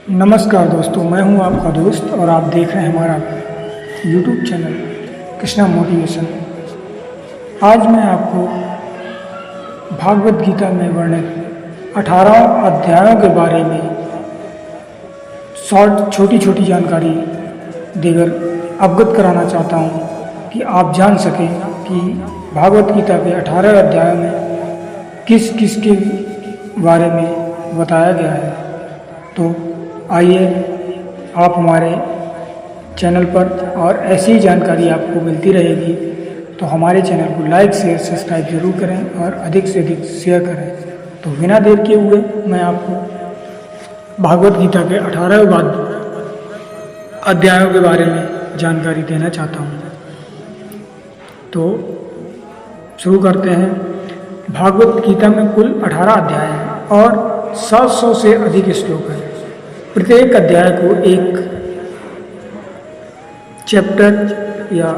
नमस्कार दोस्तों, मैं हूं आपका दोस्त और आप देख रहे हैं हमारा YouTube चैनल कृष्णा मोटिवेशन। आज मैं आपको भागवत गीता में वर्णित 18 अध्यायों के बारे में छोटी छोटी जानकारी देकर अवगत कराना चाहता हूं कि आप जान सकें कि भागवत गीता के 18 अध्यायों में किस किस के बारे में बताया गया है। तो आइए आप हमारे चैनल पर और ऐसी ही जानकारी आपको मिलती रहेगी, तो हमारे चैनल को लाइक शेयर सब्सक्राइब जरूर करें और अधिक से अधिक शेयर करें। तो बिना देर किए हुए मैं आपको भागवत गीता के 18 अध्यायों के बारे में जानकारी देना चाहता हूँ। तो शुरू करते हैं। भागवत गीता में कुल 18 अध्याय हैं और 700 से अधिक श्लोक हैं। प्रत्येक अध्याय को एक चैप्टर या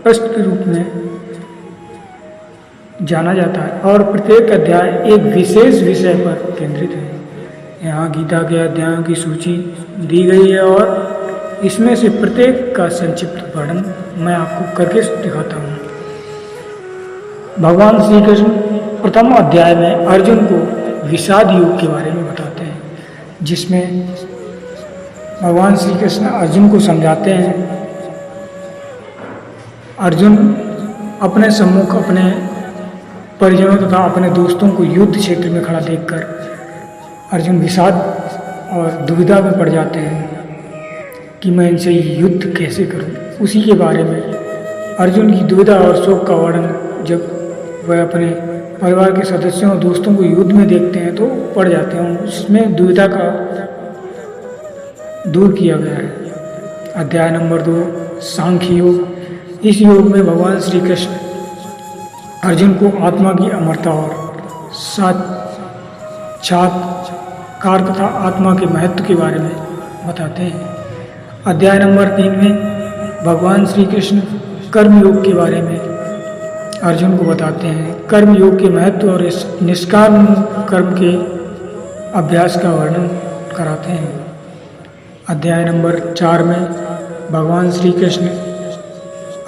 पृष्ठ के रूप में जाना जाता है और प्रत्येक अध्याय एक विशेष विषय पर केंद्रित है। यहाँ गीता के अध्यायों की सूची दी गई है और इसमें से प्रत्येक का संक्षिप्त वर्णन मैं आपको करके दिखाता हूँ। भगवान श्री कृष्ण प्रथम अध्याय में अर्जुन को विषाद योग के बारे में बताते हैं, जिसमें भगवान श्री कृष्ण अर्जुन को समझाते हैं। अर्जुन अपने सम्मुख अपने परिजनों तथा अपने दोस्तों को युद्ध क्षेत्र में खड़ा देखकर अर्जुन विषाद और दुविधा में पड़ जाते हैं कि मैं इनसे युद्ध कैसे करूं। उसी के बारे में अर्जुन की दुविधा और शोक का वर्णन जब वह अपने परिवार के सदस्यों और दोस्तों को युद्ध में देखते हैं तो पड़ जाते हैं। उसमें दुविधा का दूर किया गया है। अध्याय नंबर 2 सांख्य योग। इस योग में भगवान श्री कृष्ण अर्जुन को आत्मा की अमरता और साक्षात्कार तथा आत्मा के महत्व के बारे में बताते हैं। अध्याय नंबर 3 में भगवान श्री कृष्ण कर्म योग के बारे में अर्जुन को बताते हैं। कर्म योग के महत्व और इस निष्काम कर्म के अभ्यास का वर्णन कराते हैं। अध्याय नंबर 4 में भगवान श्री कृष्ण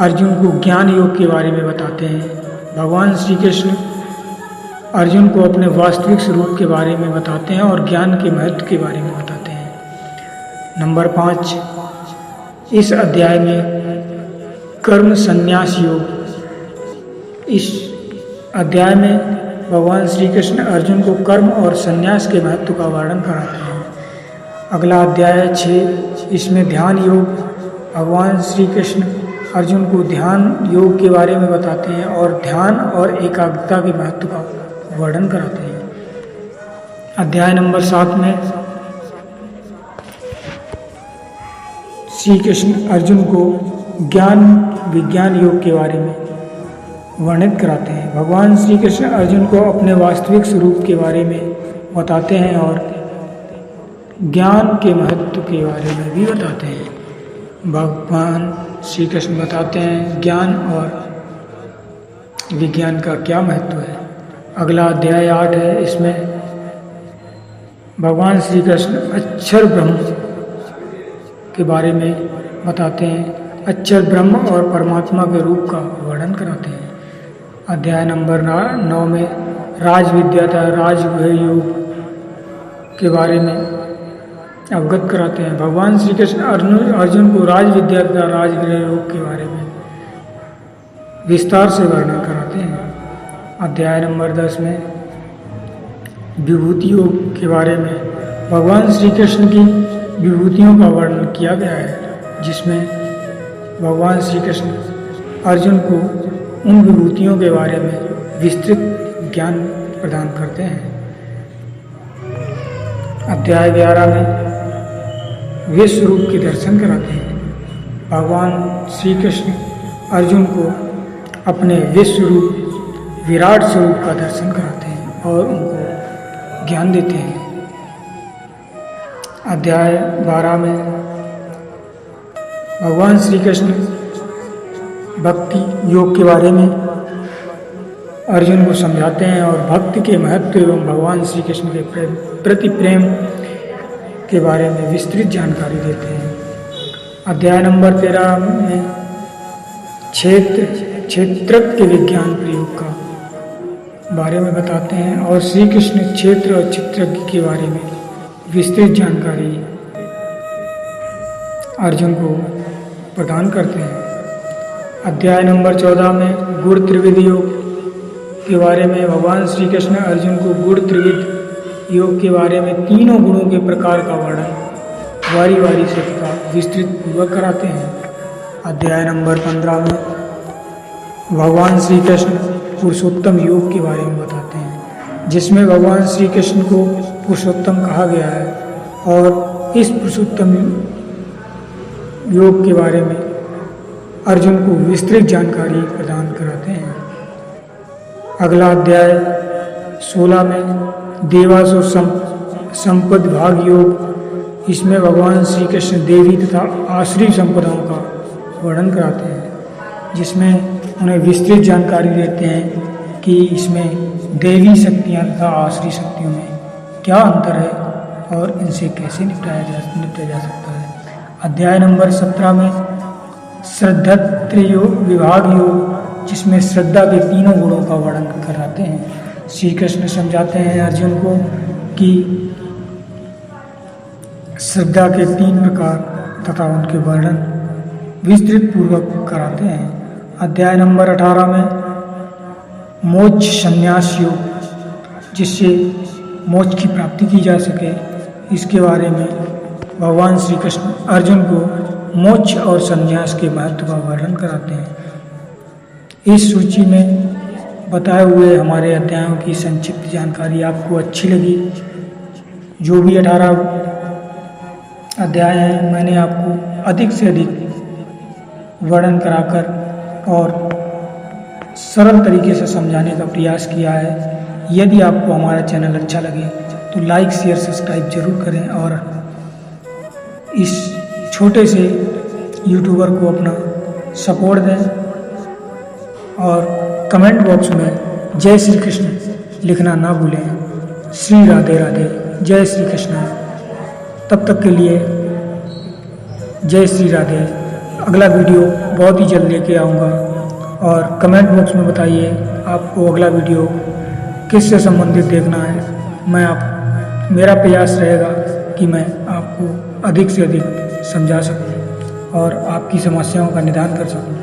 अर्जुन को ज्ञान योग के बारे में बताते हैं। भगवान श्री कृष्ण अर्जुन को अपने वास्तविक स्वरूप के बारे में बताते हैं और ज्ञान के महत्व के बारे में बताते हैं। नंबर 5 इस अध्याय में कर्म संन्यास योग। इस अध्याय में भगवान श्री कृष्ण अर्जुन को कर्म और संन्यास के महत्व का वर्णन कराते हैं। अगला अध्याय 6, इसमें ध्यान योग। भगवान श्री कृष्ण अर्जुन को ध्यान योग के बारे में बताते हैं और ध्यान और एकाग्रता के महत्व का वर्णन कराते हैं। अध्याय नंबर 7 में श्री कृष्ण अर्जुन को ज्ञान विज्ञान योग के बारे में वर्णित कराते हैं। भगवान श्री कृष्ण अर्जुन को अपने वास्तविक स्वरूप के बारे में बताते हैं और ज्ञान के महत्व के बारे में भी बताते हैं। भगवान श्री कृष्ण बताते हैं ज्ञान और विज्ञान का क्या महत्व है। अगला अध्याय 8 है। इसमें भगवान श्री कृष्ण अक्षर ब्रह्म के बारे में बताते हैं। अक्षर ब्रह्म और परमात्मा के रूप का वर्णन कराते हैं। अध्याय नंबर 9 में राज विद्या तथा राजगुह योग के बारे में अवगत कराते हैं। भगवान श्री कृष्ण अर्जुन को राज विद्या तथा राजगृह योग के बारे में विस्तार से वर्णन कराते हैं। अध्याय नंबर 10 में विभूति योग के बारे में भगवान श्री कृष्ण की विभूतियों का वर्णन किया गया है, जिसमें भगवान श्री कृष्ण अर्जुन को उन विभूतियों के बारे में विस्तृत ज्ञान प्रदान करते हैं। अध्याय 11 में विश्व रूप के दर्शन कराते हैं। भगवान श्री कृष्ण अर्जुन को अपने विश्व रूप विराट स्वरूप का दर्शन कराते हैं और उनको ज्ञान देते हैं। अध्याय 12 में भगवान श्री कृष्ण भक्ति योग के बारे में अर्जुन को समझाते हैं और भक्ति के महत्व एवं भगवान श्री कृष्ण के प्रति प्रेम के बारे में विस्तृत जानकारी देते हैं। अध्याय नंबर 13 में क्षेत्रज्ञ के विज्ञान प्रयोग का बारे में बताते हैं और श्री कृष्ण क्षेत्र और चित्रज्ञ के बारे में विस्तृत जानकारी अर्जुन को प्रदान करते हैं। अध्याय नंबर 14 में गुण त्रिविध योग के बारे में भगवान श्री कृष्ण अर्जुन को गुण त्रिविध योग के बारे में तीनों गुणों के प्रकार का वर्णन वारी वारी से तथा विस्तृत पूर्वक कराते हैं। अध्याय नंबर 15 में भगवान श्री कृष्ण पुरुषोत्तम योग के बारे में बताते हैं, जिसमें भगवान श्री कृष्ण को पुरुषोत्तम कहा गया है और इस पुरुषोत्तम योग के बारे में अर्जुन को विस्तृत जानकारी प्रदान कराते हैं। अगला अध्याय 16 में देवासुर संपद भाग योग, इसमें भगवान श्री कृष्ण देवी तथा आश्री संपदाओं का वर्णन कराते हैं, जिसमें उन्हें विस्तृत जानकारी देते हैं कि इसमें देवी शक्तियाँ तथा आश्री शक्तियों में क्या अंतर है और इनसे कैसे निपटा जा सकता है। अध्याय नंबर 17 में श्रद्धत्र विभाग योग, जिसमें श्रद्धा के तीनों गुणों का वर्णन कराते हैं। श्री कृष्ण समझाते हैं अर्जुन को कि श्रद्धा के 3 प्रकार तथा उनके वर्णन विस्तृत पूर्वक कराते हैं। अध्याय नंबर 18 में मोक्ष संन्यास योग, जिससे मोक्ष की प्राप्ति की जा सके, इसके बारे में भगवान श्री कृष्ण अर्जुन को मोक्ष और संन्यास के महत्व का वर्णन कराते हैं। इस सूची में बताए हुए हमारे अध्यायों की संक्षिप्त जानकारी आपको अच्छी लगी। जो भी 18 अध्याय हैं, मैंने आपको अधिक से अधिक वर्णन कराकर और सरल तरीके से समझाने का प्रयास किया है। यदि आपको हमारा चैनल अच्छा लगे तो लाइक शेयर सब्सक्राइब जरूर करें और इस छोटे से यूट्यूबर को अपना सपोर्ट दें और कमेंट बॉक्स में जय श्री कृष्ण लिखना ना भूलें। श्री राधे राधे, जय श्री कृष्ण। तब तक के लिए जय श्री राधे। अगला वीडियो बहुत ही जल्द लेके आऊँगा और कमेंट बॉक्स में बताइए आपको अगला वीडियो किससे संबंधित देखना है। मेरा प्रयास रहेगा कि मैं आपको अधिक से अधिक समझा सकूं और आपकी समस्याओं का निदान कर सकूं।